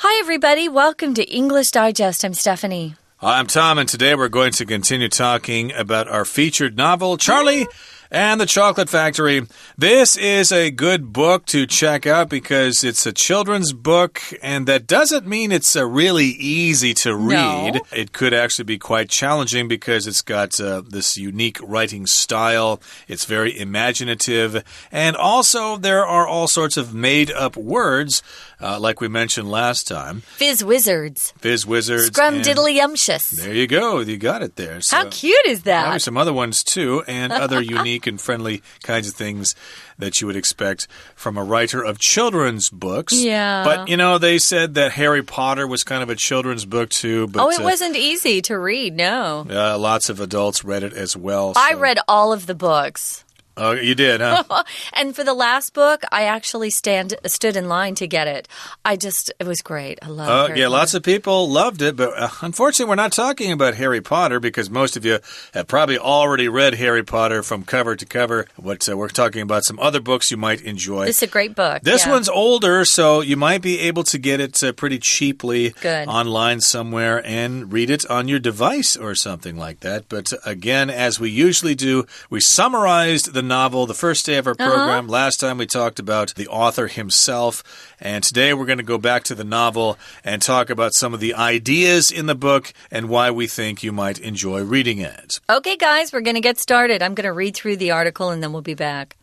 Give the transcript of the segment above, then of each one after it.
Hi, everybody. Welcome to English Digest. I'm Stephanie. Hi, I'm Tom, and today we're going to continue talking about our featured novel, Charlie and the Chocolate Factory. This is a good book to check out because it's a children's book, and that doesn't mean it's really easy to read. No. It could actually be quite challenging because it's got this unique writing style. It's very imaginative, and also there are all sorts of made-up words, like we mentioned last time. Fizz-wizards. Fizz-wizards. Scrumdiddlyumptious. There you go. You got it there. How cute is that? There are some other ones, too, and other unique and friendly kinds of things that you would expect from a writer of children's books. Yeah. But, you know, they said that Harry Potter was kind of a children's book, too. But, it wasn't easy to read, no. Lots of adults read it as well. I read all of the books. Oh, you did, huh? And for the last book, I actually stood in line to get it. It was great. I love Harry Potter. Lots of people loved it, but unfortunately, we're not talking about Harry Potter because most of you have probably already read Harry Potter from cover to cover. But we're talking about some other books you might enjoy. It's a great book. This one's older, so you might be able to get it pretty cheaply online somewhere and read it on your device or something like that. But again, as we usually do, we summarized the novel the first day of our program. Last time we talked about the author himself, and today we're going to go back to the novel and talk about some of the ideas in the book and why we think you might enjoy reading it. Okay, guys, we're going to get started. I'm going to read through the article and then we'll be back.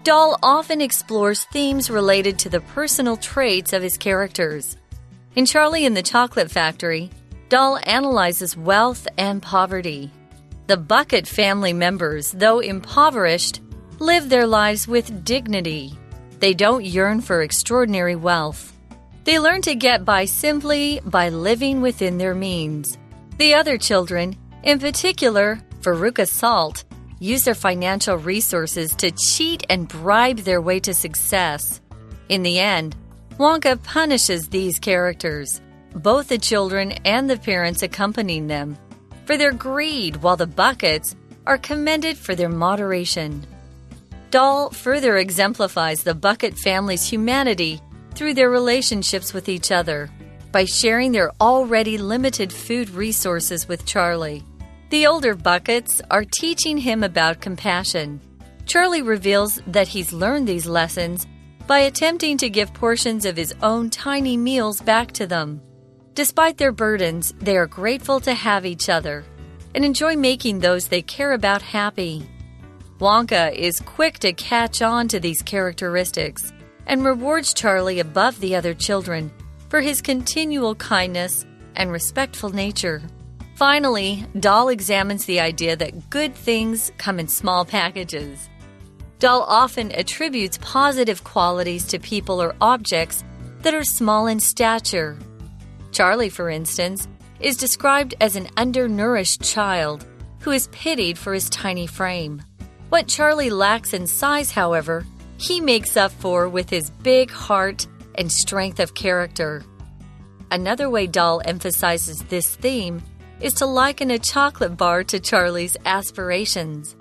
Dahl often explores themes related to the personal traits of his characters. In Charlie and the Chocolate Factory, Dahl analyzes wealth and poverty. The Bucket family members, though impoverished, live their lives with dignity. They don't yearn for extraordinary wealth. They learn to get by simply by living within their means. The other children, in particular Veruca Salt, use their financial resources to cheat and bribe their way to success. In the end, Wonka punishes these characters, both the children and the parents accompanying them, for their greed, while the Buckets are commended for their moderation. Dahl further exemplifies the Bucket family's humanity through their relationships with each other, by sharing their already limited food resources with Charlie. The older Buckets are teaching him about compassion. Charlie reveals that he's learned these lessons by attempting to give portions of his own tiny meals back to them. Despite their burdens, they are grateful to have each other and enjoy making those they care about happy. Wonka is quick to catch on to these characteristics and rewards Charlie above the other children for his continual kindness and respectful nature. Finally, Dahl examines the idea that good things come in small packages. Dahl often attributes positive qualities to people or objects that are small in stature. Charlie, for instance, is described as an undernourished child who is pitied for his tiny frame. What Charlie lacks in size, however, he makes up for with his big heart and strength of character. Another way Dahl emphasizes this theme is to liken a chocolate bar to Charlie's aspirations.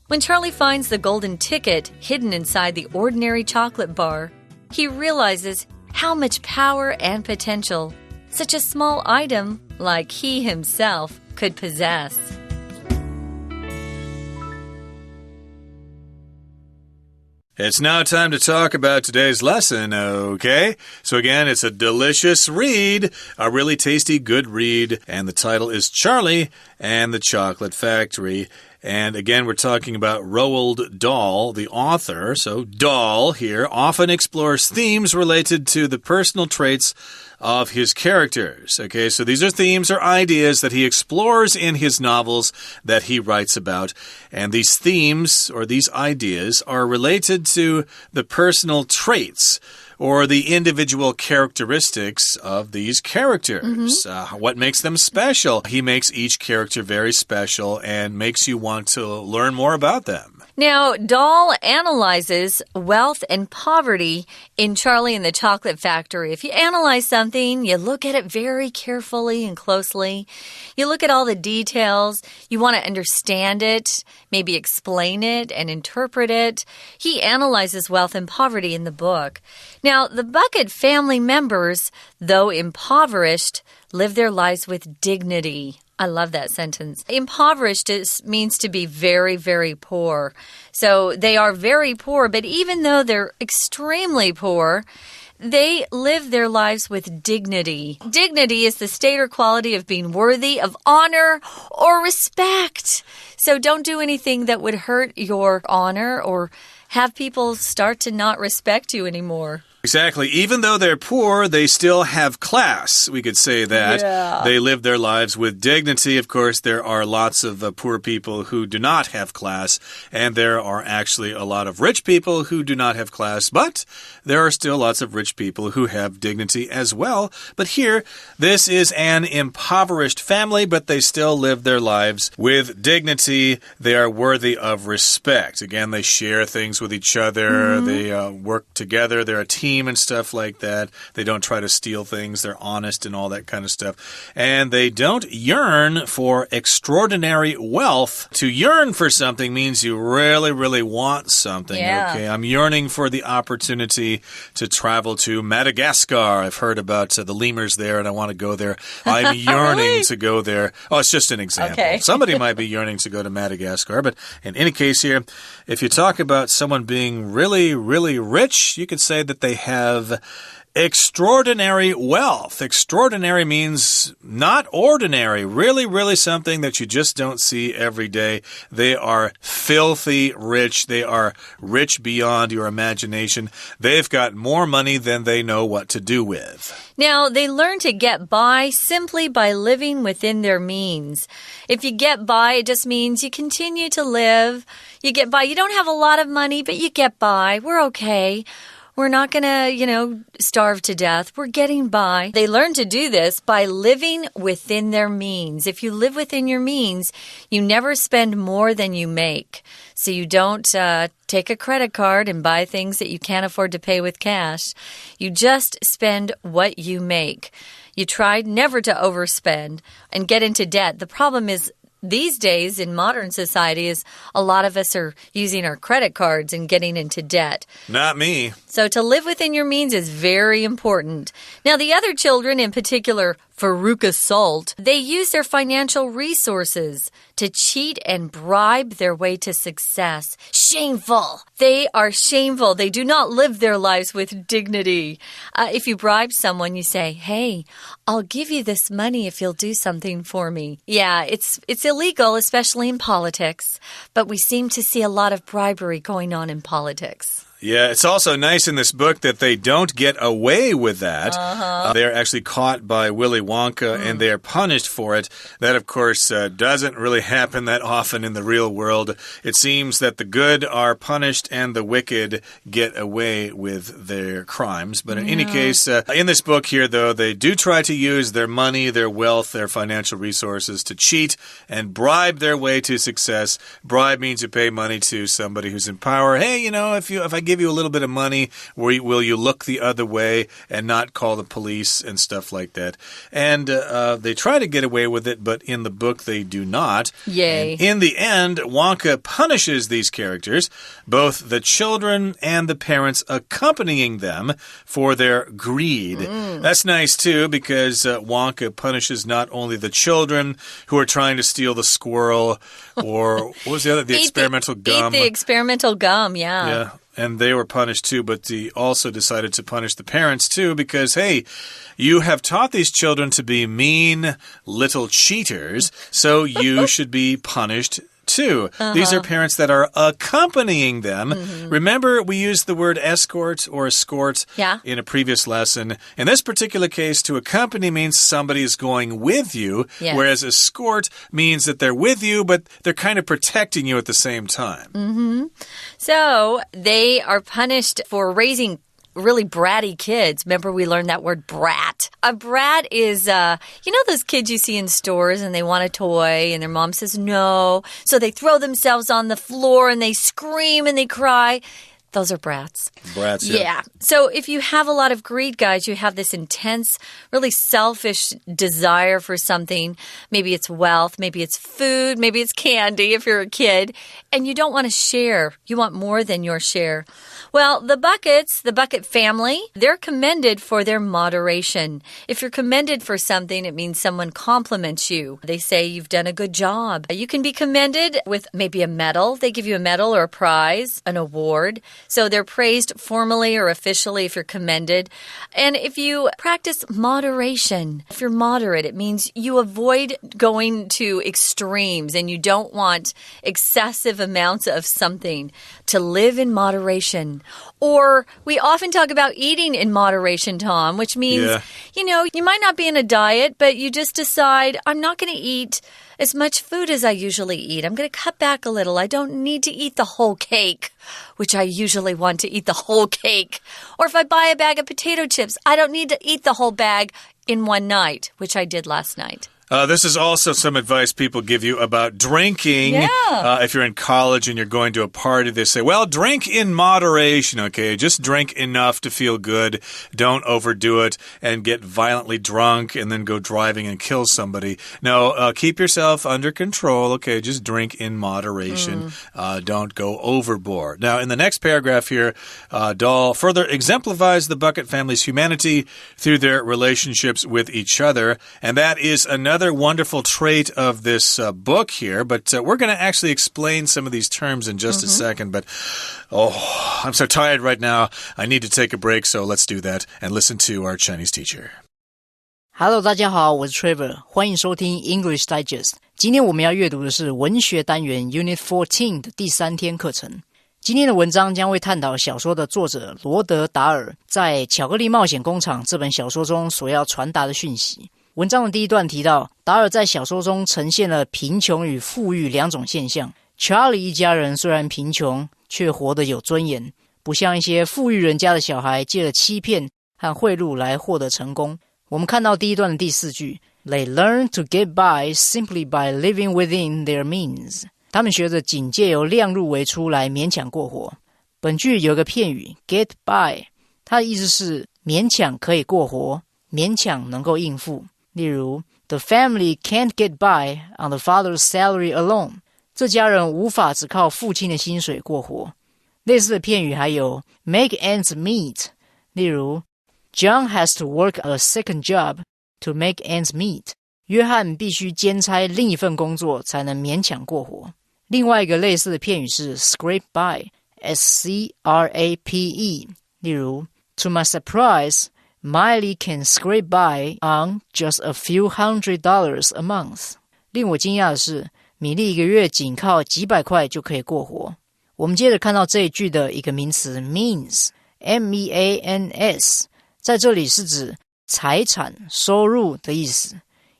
When Charlie finds the golden ticket hidden inside the ordinary chocolate bar, he realizes how much power and potential such a small item like he himself could possess. It's now time to talk about today's lesson, okay? So again, it's a delicious read, a really tasty, good read, and the title is Charlie and the Chocolate Factory. And again, we're talking about Roald Dahl, the author. So Dahl here often explores themes related to the personal traits of his characters. Okay, so these are themes or ideas that he explores in his novels that he writes about. And these themes or these ideas are related to the personal traits or the individual characteristics of these characters. What makes them special? He makes each character very special and makes you want to learn more about them. Now, Dahl analyzes wealth and poverty in Charlie and the Chocolate Factory. If you analyze something, you look at it very carefully and closely. You look at all the details. You want to understand it, maybe explain it and interpret it. He analyzes wealth and poverty in the book. Now, the Bucket family members, though impoverished, live their lives with dignity. I love that sentence. Impoverished means to be very, very poor. So they are very poor, but even though they're extremely poor, they live their lives with dignity. Dignity is the state or quality of being worthy of honor or respect. So don't do anything that would hurt your honor or have people start to not respect you anymore. Exactly. Even though they're poor, they still have class. We could say that. Yeah. They live their lives with dignity. Of course, there are lots of poor people who do not have class, and there are actually a lot of rich people who do not have class, but there are still lots of rich people who have dignity as well. But here, this is an impoverished family, but they still live their lives with dignity. They are worthy of respect. Again, they share things with each other. They work together. They're a team and stuff like that. They don't try to steal things. They're honest and all that kind of stuff. And they don't yearn for extraordinary wealth. To yearn for something means you really, really want something. Yeah. Okay, I'm yearning for the opportunity to travel to Madagascar. I've heard about the lemurs there and I want to go there. I'm yearning to go there. Oh, it's just an example. Okay. Somebody might be yearning to go to Madagascar. But in any case here, if you talk about someone being really, really rich, you could say that they have extraordinary wealth. Extraordinary means not ordinary. Really, really something that you just don't see every day. They are filthy rich. They are rich beyond your imagination. They've got more money than they know what to do with. Now, they learn to get by simply by living within their means. If you get by, it just means you continue to live. You get by. You don't have a lot of money, but you get by. We're okay. We're not going to, starve to death. We're getting by. They learn to do this by living within their means. If you live within your means, you never spend more than you make. So you don't take a credit card and buy things that you can't afford to pay with cash. You just spend what you make. You try never to overspend and get into debt. The problem is, these days in modern society is a lot of us are using our credit cards and getting into debt. Not me. So to live within your means is very important. Now, the other children, in particular, Veruca Salt, they use their financial resources to cheat and bribe their way to success. Shameful. They are shameful. They do not live their lives with dignity. If you bribe someone, you say, hey, I'll give you this money if you'll do something for me. Yeah, it's illegal, especially in politics, but we seem to see a lot of bribery going on in politics. Yeah, it's also nice in this book that they don't get away with that. They're actually caught by Willy Wonka and they're punished for it. That, of course, doesn't really happen that often in the real world. It seems that the good are punished and the wicked get away with their crimes. But in any case, in this book here, though, they do try to use their money, their wealth, their financial resources to cheat and bribe their way to success. Bribe means you pay money to somebody who's in power. Hey, if I give you a little bit of money, will you look the other way and not call the police and stuff like that? And they try to get away with it, but in the book they do not. Yay. And in the end, Wonka punishes these characters, both the children and the parents accompanying them for their greed. That's nice too, because Wonka punishes not only the children who are trying to steal the squirrel, or what was the other? The experimental gum. Eat the experimental gum, yeah. Yeah. And they were punished too, but he also decided to punish the parents too because, hey, you have taught these children to be mean little cheaters, so you should be punished too. These are parents that are accompanying them. Remember, we used the word escort or escort in a previous lesson. In this particular case, to accompany means somebody is going with you, whereas escort means that they're with you, but they're kind of protecting you at the same time. So they are punished for raising really bratty kids. Remember we learned that word brat. A brat is, those kids you see in stores and they want a toy and their mom says no. So they throw themselves on the floor and they scream and they cry. Those are brats. Brats, yeah. Yeah. So if you have a lot of greed, guys, you have this intense, really selfish desire for something. Maybe it's wealth, maybe it's food, maybe it's candy if you're a kid. And you don't want to share. You want more than your share. Well, the bucket family, they're commended for their moderation. If you're commended for something, it means someone compliments you. They say you've done a good job. You can be commended with maybe a medal. They give you a medal or a prize, an award. So they're praised formally or officially if you're commended. And if you practice moderation, if you're moderate, it means you avoid going to extremes and you don't want excessive amounts of something. To live in moderation. Or we often talk about eating in moderation, Tom, which means, you might not be in a diet, but you just decide, I'm not going to eat as much food as I usually eat. I'm going to cut back a little. I don't need to eat the whole cake, which I usually want to eat the whole cake. Or if I buy a bag of potato chips, I don't need to eat the whole bag in one night, which I did last night. This is also some advice people give you about drinking. Yeah. If you're in college and you're going to a party, they say, well, drink in moderation, okay? Just drink enough to feel good. Don't overdo it and get violently drunk and then go driving and kill somebody. No, keep yourself under control, okay? Just drink in moderation. Don't go overboard. Now, in the next paragraph here, Dahl further exemplifies the Bucket family's humanity through their relationships with each other. And that is another wonderful trait of this book here, but we're going to actually explain some of these terms in just a second. But, I'm so tired right now. I need to take a break, so let's do that and listen to our Chinese teacher. Hello， 大家好，我是 Trevor， 欢迎收听 English Digest。今天我们要阅读的是文学单元 Unit 14的第3天课程。今天的文章将会探讨小说的作者罗德·达尔在《巧克力冒险工厂》这本小说中所要传达的讯息。文章的第一段提到，达尔在小说中呈现了贫穷与富裕两种现象。Charlie 一家人虽然贫穷，却活得有尊严，不像一些富裕人家的小孩借了欺骗和贿赂来获得成功。我们看到第一段的第4句 They learn to get by simply by living within their means. 他们学着仅借由量入为出来勉强过活。本句有个片语 get by， 它的意思是勉强可以过活，勉强能够应付。例如 The family can't get by on the father's salary alone. 这家人无法只靠父亲的薪水过活。类似的片语还有 make ends meet. 例如 John has to work a second job to make ends meet. 约翰必须兼差另一份工作才能勉强过活。另外一个类似的片语是 scrape by. S-C-R-A-P-E. 例如 To my surprise, Miley can scrape by on just a few $100 a month. 令我惊讶的是，米莉一个月仅靠几百块就可以过活。我们接着看到这一句的一个名词 means, M-E-A-N-S, 在这里是指财产、收入的意思，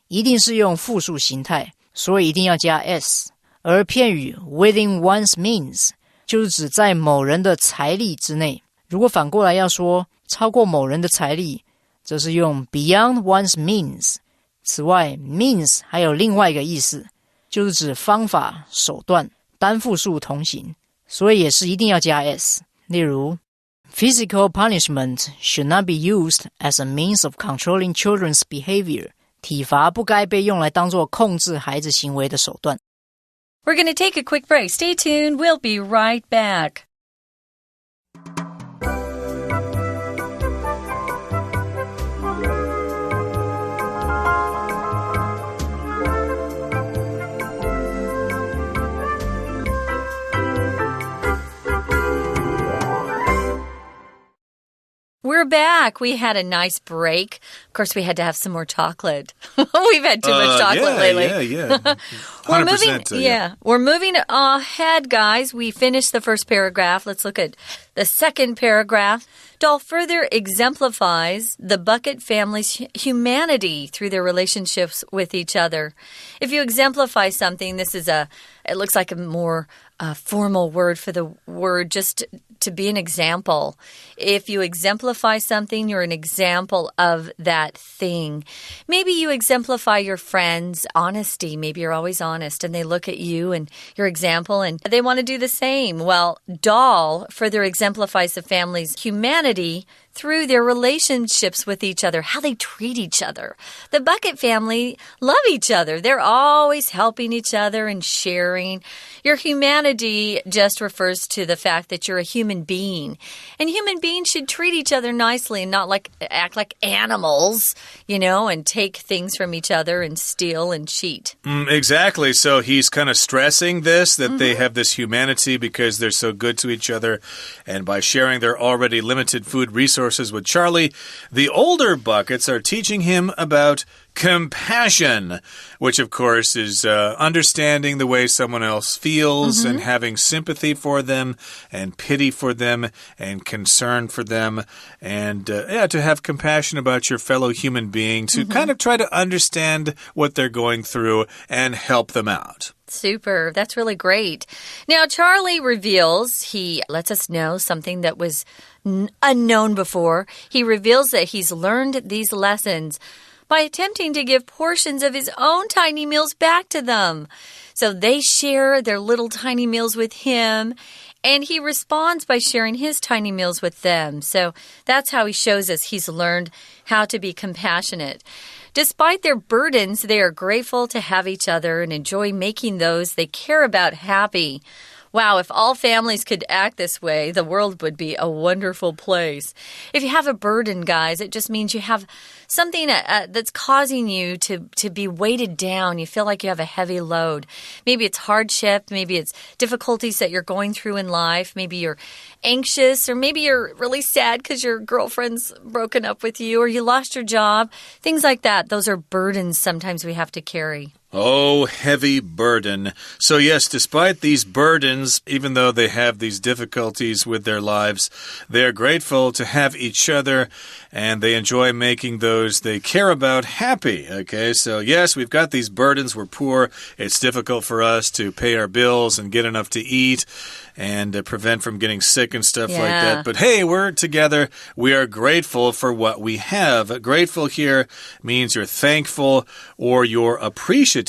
一定是用复数形态，所以一定要加 s。而片语 within one's means 就是指在某人的财力之内。如果反过来要说超过某人的财力，则是用 beyond one's means。此外 means 还有另外一个意思，就是指方法、手段，单复数同形，所以也是一定要加 s。例如 Physical punishment should not be used as a means of controlling children's behavior. 体罚不该被用来当作控制孩子行为的手段。We're going to take a quick break. Stay tuned. We'll be right back. We're back. We had a nice break. Of course, we had to have some more chocolate. We've had too much chocolate lately. Yeah. 100%. We're moving ahead, guys. We finished the first paragraph. Let's look at the second paragraph. Dahl further exemplifies the Bucket family's humanity through their relationships with each other. If you exemplify something, this is a it looks like a more formal word for the word just to be an example. If you exemplify something, you're an example of that thing. Maybe you exemplify your friends' honesty. Maybe you're always honest and they look at you and your example and they want to do the same. Well, doll further exemplifies the family's humanity through their relationships with each other, how they treat each other. The Bucket family love each other. They're always helping each other and sharing. Your humanity just refers to the fact that you're a human being. And human beings should treat each other nicely and not act like animals, and take things from each other and steal and cheat. Exactly. So he's kind of stressing this, that they have this humanity because they're so good to each other. And by sharing their already limited food resources with Charlie, the older Buckets are teaching him about compassion, which of course is understanding the way someone else feels and having sympathy for them and pity for them and concern for them and to have compassion about your fellow human being, to kind of try to understand what they're going through and help them out. Super. That's really great. Now, Charlie reveals, he lets us know something that was unknown before. He reveals that he's learned these lessons by attempting to give portions of his own tiny meals back to them. So they share their little tiny meals with him, and he responds by sharing his tiny meals with them. So that's how he shows us he's learned how to be compassionate. Despite their burdens, they are grateful to have each other and enjoy making those they care about happy. Wow, if all families could act this way, the world would be a wonderful place. If you have a burden, guys, it just means you have something that's causing you to be weighted down. You feel like you have a heavy load. Maybe it's hardship. Maybe it's difficulties that you're going through in life. Maybe you're anxious, or maybe you're really sad because your girlfriend's broken up with you, or you lost your job. Things like that. Those are burdens sometimes we have to carry. Oh, heavy burden. So yes, despite these burdens, even though they have these difficulties with their lives, they're grateful to have each other and they enjoy making those they care about happy. Okay, so yes, we've got these burdens. We're poor. It's difficult for us to pay our bills and get enough to eat and prevent from getting sick and stuff like that. But hey, we're together. We are grateful for what we have. Grateful here means you're thankful or you're appreciative.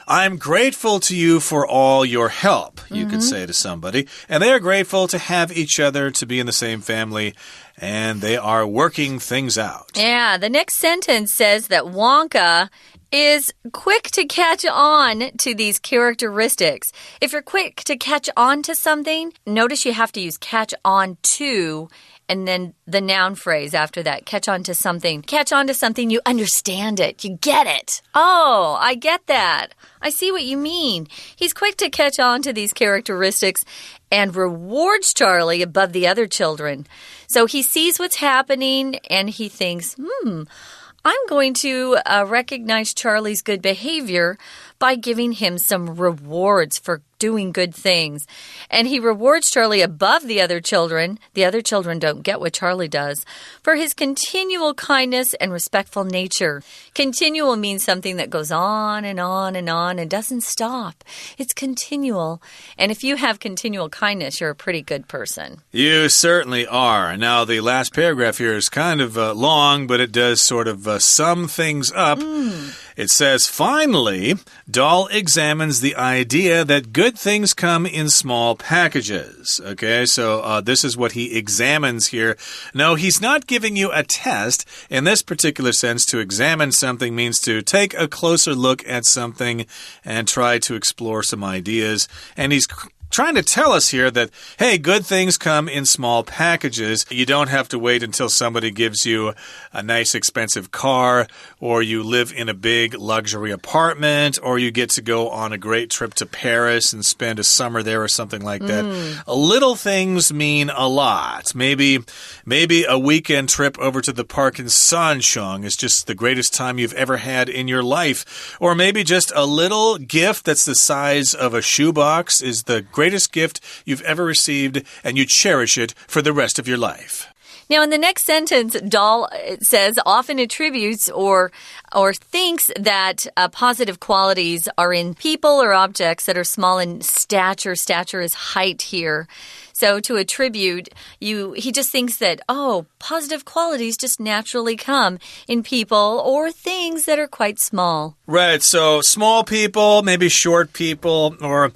I'm grateful to you for all your help, you could say to somebody. And they are grateful to have each other, to be in the same family, and they are working things out. Yeah, the next sentence says that Wonka is quick to catch on to these characteristics. If you're quick to catch on to something, notice you have to use catch on to and then the noun phrase after that. Catch on to something. Catch on to something, you understand it. You get it. Oh, I get that. I see what you mean. He's quick to catch on to these characteristics and rewards Charlie above the other children. So he sees what's happening and he thinks, I'm going to recognize Charlie's good behavior by giving him some rewards for doing good things. And he rewards Charlie above the other children. The other children don't get what Charlie does, for his continual kindness and respectful nature. Continual means something that goes on and on and on and doesn't stop. It's continual. And if you have continual kindness, you're a pretty good person. You certainly are. Now, the last paragraph here is kind of long, but it does sort of sum things up. It says, finally, Doll examines the idea that good things come in small packages. Okay, so this is what he examines here. No, he's not giving you a test. In this particular sense, to examine something means to take a closer look at something and try to explore some ideas. And he's trying to tell us here that, hey, good things come in small packages. You don't have to wait until somebody gives you a nice expensive car, or you live in a big luxury apartment, or you get to go on a great trip to Paris and spend a summer there or something like that. Little things mean a lot. Maybe a weekend trip over to the park in Sanchong is just the greatest time you've ever had in your life. Or maybe just a little gift that's the size of a shoebox is the greatest gift you've ever received, and you cherish it for the rest of your life. Now, in the next sentence, Doll says often attributes or or thinks that positive qualities are in people or objects that are small in stature. Stature is height here. So to attribute, he just thinks that, positive qualities just naturally come in people or things that are quite small. Right, so small people, maybe short people, or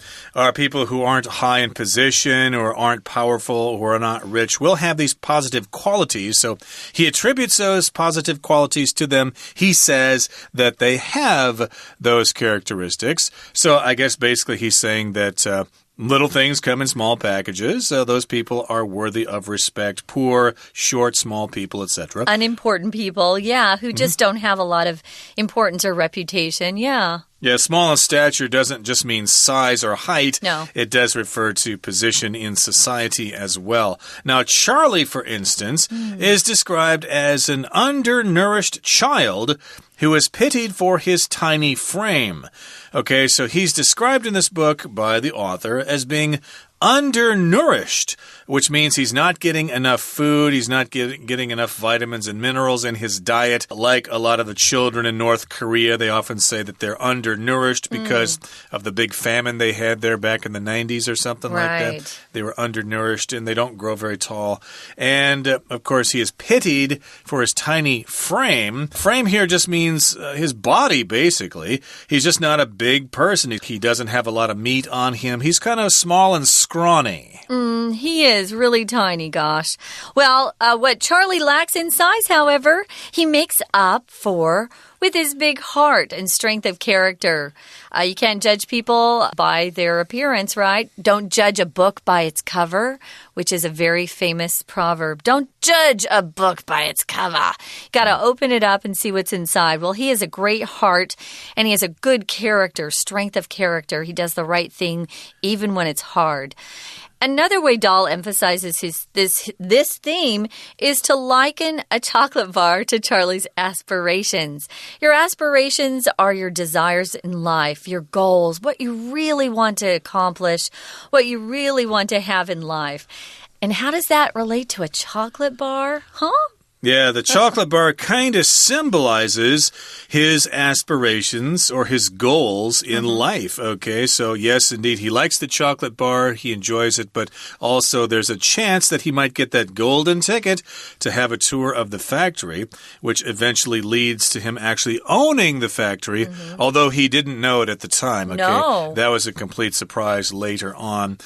people who aren't high in position or aren't powerful or are not rich will have these positive qualities. So he attributes those positive qualities to them. He says that they have those characteristics. So I guess basically he's saying that little things come in small packages. Those people are worthy of respect. Poor, short, small people, etc. Unimportant people, who just don't have a lot of importance or reputation, Yeah, small in stature doesn't just mean size or height. No. It does refer to position in society as well. Now, Charlie, for instance, is described as an undernourished child who is pitied for his tiny frame. Okay, so he's described in this book by the author as being undernourished, which means he's not getting enough food, he's not getting enough vitamins and minerals in his diet. Like a lot of the children in North Korea, they often say that they're undernourished because of the big famine they had there back in the 90s or something like that. They were undernourished and they don't grow very tall. And, of course, he is pitied for his tiny frame. Frame here just means his body, basically. He's just not a big person. He doesn't have a lot of meat on him. He's kind of small and scrawny. He is really tiny, gosh. Well, what Charlie lacks in size, however, he makes up for with his big heart and strength of character. You can't judge people by their appearance, right? Don't judge a book by its cover, which is a very famous proverb. Don't judge a book by its cover. Got to open it up and see what's inside. Well, he has a great heart and he has a good character, strength of character. He does the right thing even when it's hard. Another way Dahl emphasizes this theme is to liken a chocolate bar to Charlie's aspirations. Your aspirations are your desires in life, your goals, what you really want to accomplish, what you really want to have in life. And how does that relate to a chocolate bar? Huh? Yeah, the chocolate bar kind of symbolizes his aspirations or his goals in life, okay? So, yes, indeed, he likes the chocolate bar, he enjoys it, but also there's a chance that he might get that golden ticket to have a tour of the factory, which eventually leads to him actually owning the factory, although he didn't know it at the time, okay? No. That was a complete surprise later on.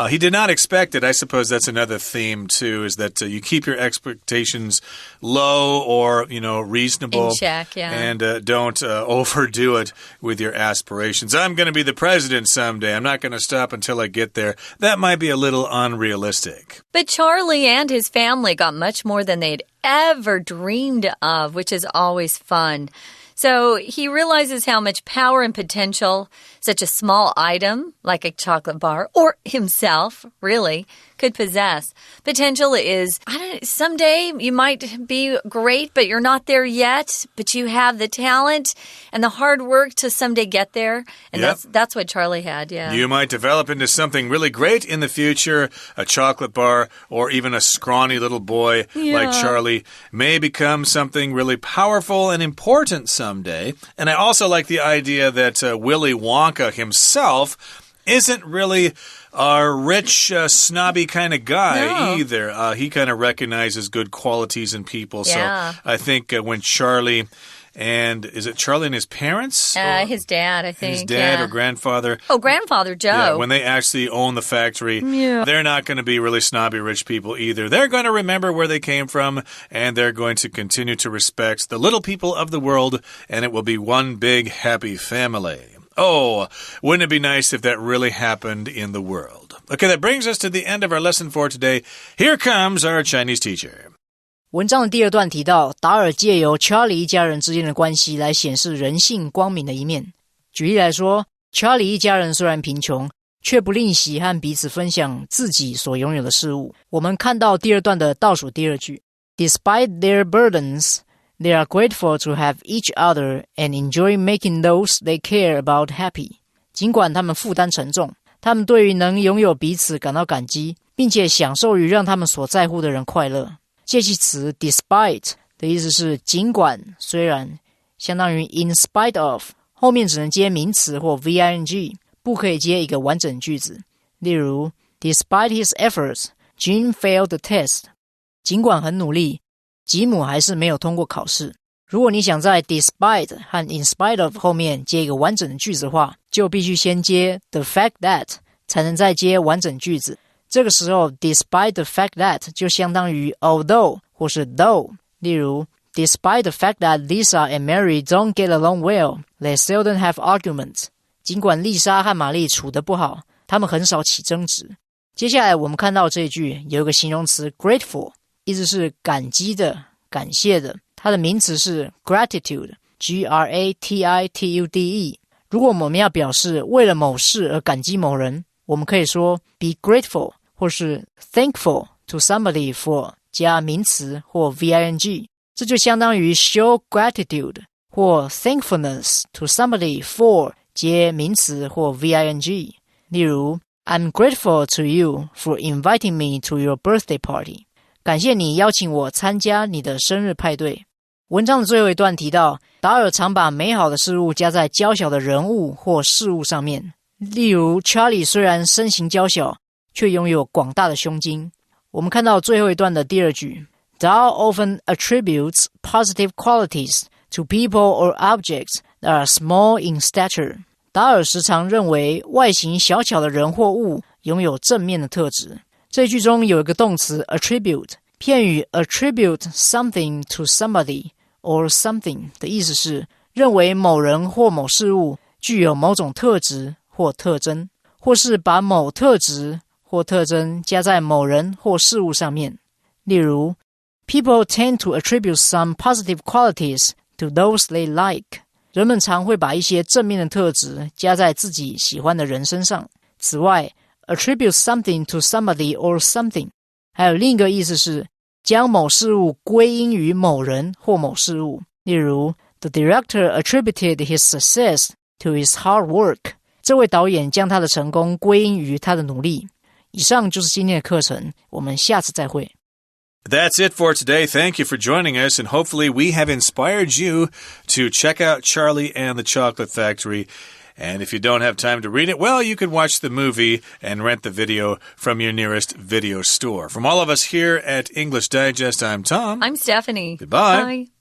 He did not expect it. I suppose that's another theme, too, is that you keep your expectations low or, reasonable. In check, yeah. And don't overdo it with your aspirations. I'm going to be the president someday. I'm not going to stop until I get there. That might be a little unrealistic. But Charlie and his family got much more than they'd ever dreamed of, which is always fun. So he realizes how much power and potential such a small item like a chocolate bar, or himself, really, could possess. Potential is, someday you might be great, but you're not there yet, but you have the talent and the hard work to someday get there. And that's what Charlie had, You might develop into something really great in the future. A chocolate bar or even a scrawny little boy like Charlie may become something really powerful and important someday. And I also like the idea that Willy Wonka himself isn't really a rich, snobby kind of guy either. He kind of recognizes good qualities in people. So I think when Charlie and is it Charlie and his parents? His dad, I think. His dad or grandfather. Oh, grandfather Joe. Yeah, when they actually own the factory, they're not going to be really snobby rich people either. They're going to remember where they came from, and they're going to continue to respect the little people of the world, and it will be one big happy family. Oh, wouldn't it be nice if that really happened in the world? Okay, that brings us to the end of our lesson for today. Here comes our Chinese teacher. 文章的第二段提到，达尔借由 Charlie 一家人之间的关系来显示人性光明的一面。举例来说， Charlie 一家人虽然贫穷，却不吝惜和彼此分享自己所拥有的事物。我们看到第二段的倒数第二句 Despite their burdens, they are grateful to have each other and enjoy making those they care about happy. 尽管他们负担沉重，他们对于能拥有彼此感到感激，并且享受于让他们所在乎的人快乐。介系词 despite 的意思是尽管、虽然，相当于 in spite of， 后面只能接名词或 VING， 不可以接一个完整句子。例如 Despite his efforts, Jim failed the test. 尽管很努力，吉姆还是没有通过考试。如果你想在 despite 和 in spite of 后面接一个完整的句子的话，就必须先接 the fact that 才能再接完整句子。这个时候 despite the fact that 就相当于 although 或是 though。例如 Despite the fact that Lisa and Mary don't get along well, they seldom have arguments. 尽管丽莎和玛丽处得不好，他们很少起争执。接下来我们看到这一句有一个形容词 grateful， 意思是感激的、感谢的。它的名词是 gratitude, G-R-A-T-I-T-U-D-E。 如果我们要表示为了某事而感激某人，我们可以说 be grateful 或是 thankful to somebody for 加名词或 VING， 这就相当于 show gratitude 或 thankfulness to somebody for 接名词或 VING。 例如 I'm grateful to you for inviting me to your birthday party。 感谢你邀请我参加你的生日派对。文章的最后一段提到，达尔常把美好的事物加在娇小的人物或事物上面。例如 Charlie 虽然身形娇小，却拥有广大的胸襟。我们看到最后一段的第二句 Dahl often attributes positive qualities to people or objects that are small in stature。 达尔时常认为外形小巧的人或物拥有正面的特质。这一句中有一个动词 attribute， 片语 attribute something to somebody or something 的意思是认为某人或某事物具有某种特质或特征，或是把某特质或特征加在某人或事物上面。例如 People tend to attribute some positive qualities to those they like。 人们常会把一些正面的特质加在自己喜欢的人身上。此外 attribute something to somebody or something 还有另一个意思是将某事物归因于某人或某事物。例如 The director attributed his success to his hard work。 这位导演将他的成功归因于他的努力。以上就是今天的课程，我们下次再会。That's it for today. Thank you for joining us, and hopefully we have inspired you to check out Charlie and the Chocolate Factory. And if you don't have time to read it, well, you can watch the movie and rent the video from your nearest video store. From all of us here at English Digest, I'm Tom. I'm Stephanie. Goodbye. Bye.